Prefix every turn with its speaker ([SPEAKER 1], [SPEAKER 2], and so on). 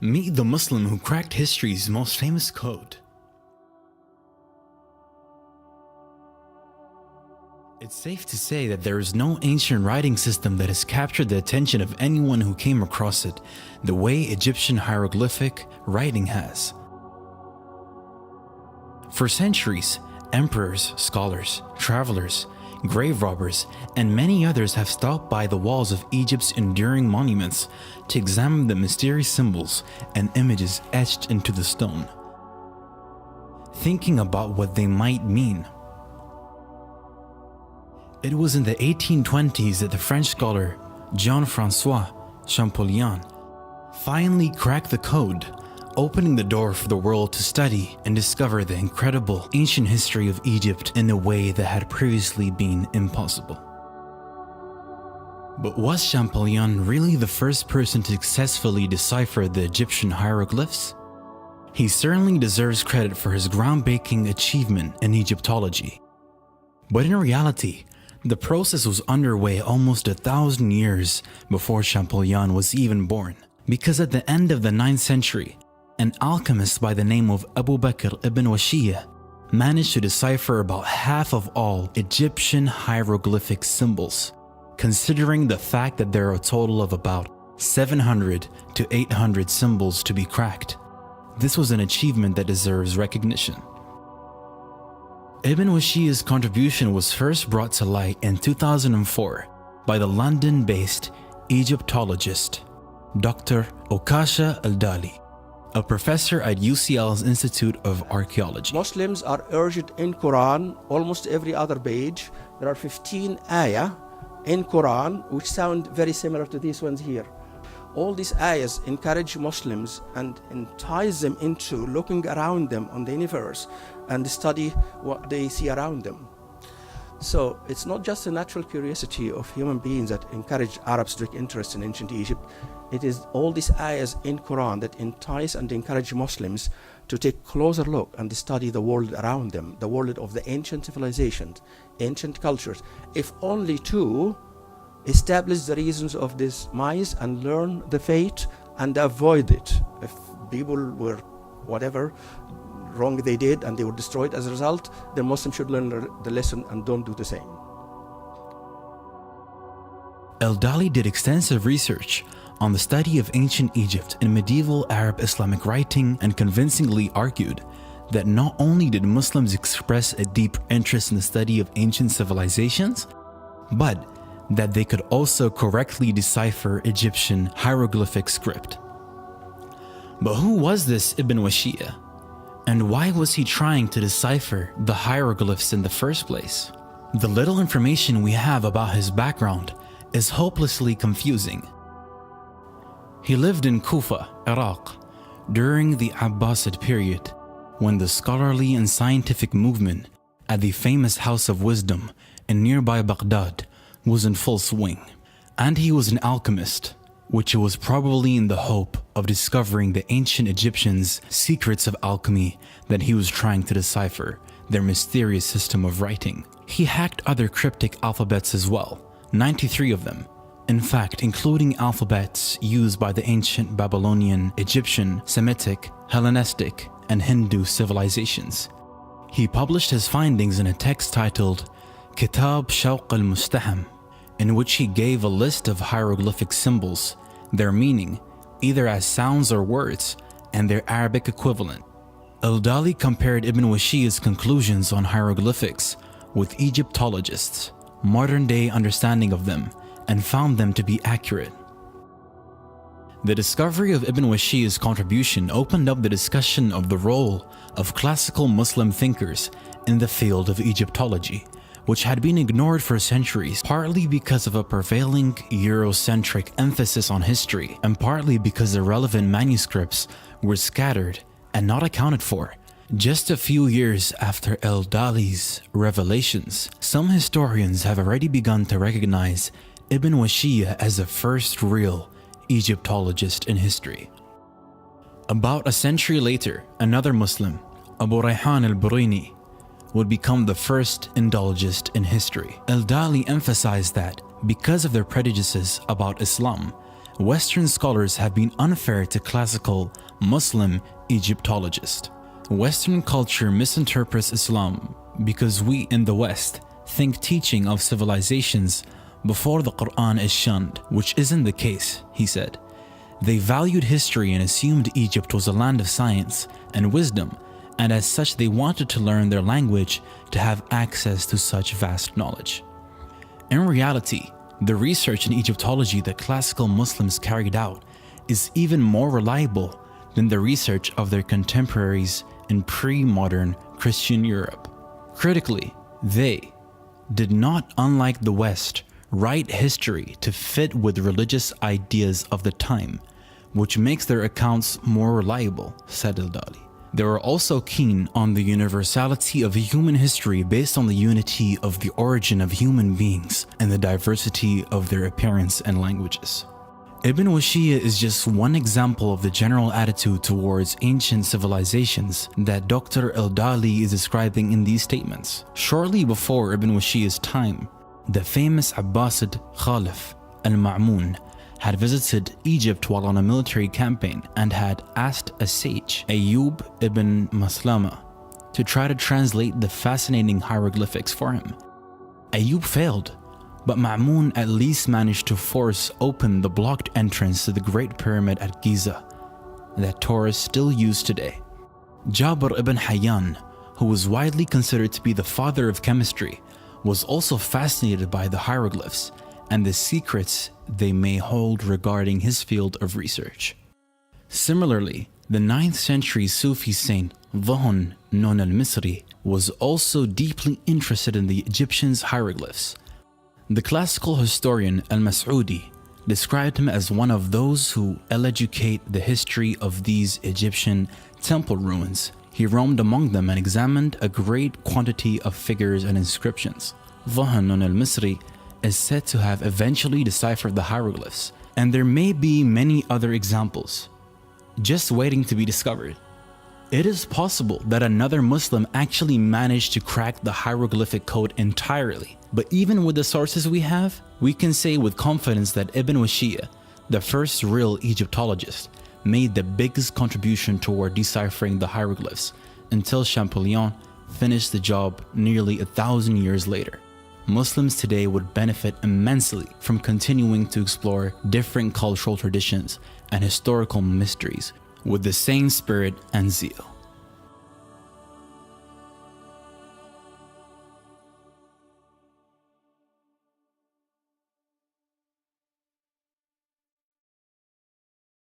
[SPEAKER 1] Meet the Muslim who cracked history's most famous code. It's safe to say that there is no ancient writing system that has captured the attention of anyone who came across it the way Egyptian hieroglyphic writing has. For centuries, emperors, scholars, travelers, grave robbers, and many others have stopped by the walls of Egypt's enduring monuments to examine the mysterious symbols and images etched into the stone, thinking about what they might mean. It was in the 1820s that the French scholar Jean-François Champollion finally cracked the code, opening the door for the world to study and discover the incredible ancient history of Egypt in a way that had previously been impossible. But was Champollion really the first person to successfully decipher the Egyptian hieroglyphs? He certainly deserves credit for his groundbreaking achievement in Egyptology. But in reality, the process was underway almost 1,000 years before Champollion was even born, because at the end of the 9th century, an alchemist by the name of Abu Bakr ibn Washiyah managed to decipher about half of all Egyptian hieroglyphic symbols, considering the fact that there are a total of about 700 to 800 symbols to be cracked. This was an achievement that deserves recognition. Ibn Washiyah's contribution was first brought to light in 2004 by the London-based Egyptologist Dr. Okasha Al-Dali, a professor at UCL's Institute of Archaeology.
[SPEAKER 2] Muslims are urged in Quran, almost every other page, there are 15 ayah in Quran which sound very similar to these ones here. All these ayahs encourage Muslims and entice them into looking around them on the universe and study what they see around them. So it's not just a natural curiosity of human beings that encourage Arabs to take interest in ancient Egypt. It is all these ayahs in Quran that entice and encourage Muslims to take a closer look and study the world around them, the world of the ancient civilizations, ancient cultures, if only to establish the reasons of this demise and learn the fate and avoid it. If people were whatever wrong they did and they were destroyed as a result, the Muslims should learn the lesson and don't do the same.
[SPEAKER 1] Al-Dali did extensive research on the study of ancient Egypt in medieval Arab Islamic writing and convincingly argued that not only did Muslims express a deep interest in the study of ancient civilizations, but that they could also correctly decipher Egyptian hieroglyphic script. But who was this Ibn Washiyah? And why was he trying to decipher the hieroglyphs in the first place? The little information we have about his background is hopelessly confusing. He lived in Kufa, Iraq, during the Abbasid period, when the scholarly and scientific movement at the famous House of Wisdom in nearby Baghdad was in full swing. And he was an alchemist, which was probably in the hope of discovering the ancient Egyptians' secrets of alchemy that he was trying to decipher, their mysterious system of writing. He hacked other cryptic alphabets as well, 93 of them, in fact including alphabets used by the ancient Babylonian, Egyptian, Semitic, Hellenistic, and Hindu civilizations. He published his findings in a text titled Kitab Shawq al-Mustaham, in which he gave a list of hieroglyphic symbols, their meaning, either as sounds or words, and their Arabic equivalent. Al-Dali compared Ibn Washiyah's conclusions on hieroglyphics with Egyptologists' modern-day understanding of them and found them to be accurate. The discovery of Ibn Washiyah's contribution opened up the discussion of the role of classical Muslim thinkers in the field of Egyptology, which had been ignored for centuries, partly because of a prevailing Eurocentric emphasis on history, and partly because the relevant manuscripts were scattered and not accounted for. Just a few years after Al-Dali's revelations, some historians have already begun to recognize Ibn Washiyah as the first real Egyptologist in history. About a century later, another Muslim, Abu Rayhan al-Biruni, would become the first Indologist in history. Al-Dali emphasized that because of their prejudices about Islam Western scholars have been unfair to classical Muslim Egyptologists. Western culture misinterprets Islam because we in the West think teaching of civilizations before the Quran is shunned, which isn't the case, he said. They valued history and assumed Egypt was a land of science and wisdom, and as such they wanted to learn their language to have access to such vast knowledge. In reality, the research in Egyptology that classical Muslims carried out is even more reliable than the research of their contemporaries in pre-modern Christian Europe. Critically, they did not, unlike the West, write history to fit with religious ideas of the time, which makes their accounts more reliable, said Al-Dali. They were also keen on the universality of human history based on the unity of the origin of human beings and the diversity of their appearance and languages. Ibn Washiyya is just one example of the general attitude towards ancient civilizations that Dr. Al-Dali is describing in these statements. Shortly before Ibn Washiyya's time, the famous Abbasid Khalif al-Ma'mun had visited Egypt while on a military campaign and had asked a sage, Ayyub ibn Maslama, to try to translate the fascinating hieroglyphics for him. Ayyub failed, but Ma'mun at least managed to force open the blocked entrance to the Great Pyramid at Giza that tourists still use today. Jabir ibn Hayyan, who was widely considered to be the father of chemistry, was also fascinated by the hieroglyphs and the secrets they may hold regarding his field of research. Similarly, the 9th century Sufi saint Dhahn Nun al-Misri was also deeply interested in the Egyptians' hieroglyphs. The classical historian al-Mas'udi described him as one of those who educate the history of these Egyptian temple ruins. He roamed among them and examined a great quantity of figures and inscriptions. Dhahn Nun al-Misri is said to have eventually deciphered the hieroglyphs, and there may be many other examples just waiting to be discovered. It is possible that another Muslim actually managed to crack the hieroglyphic code entirely, but even with the sources we have, we can say with confidence that Ibn Washiyya, the first real Egyptologist, made the biggest contribution toward deciphering the hieroglyphs until Champollion finished the job nearly 1,000 years later. Muslims today would benefit immensely from continuing to explore different cultural traditions and historical mysteries with the same spirit and zeal.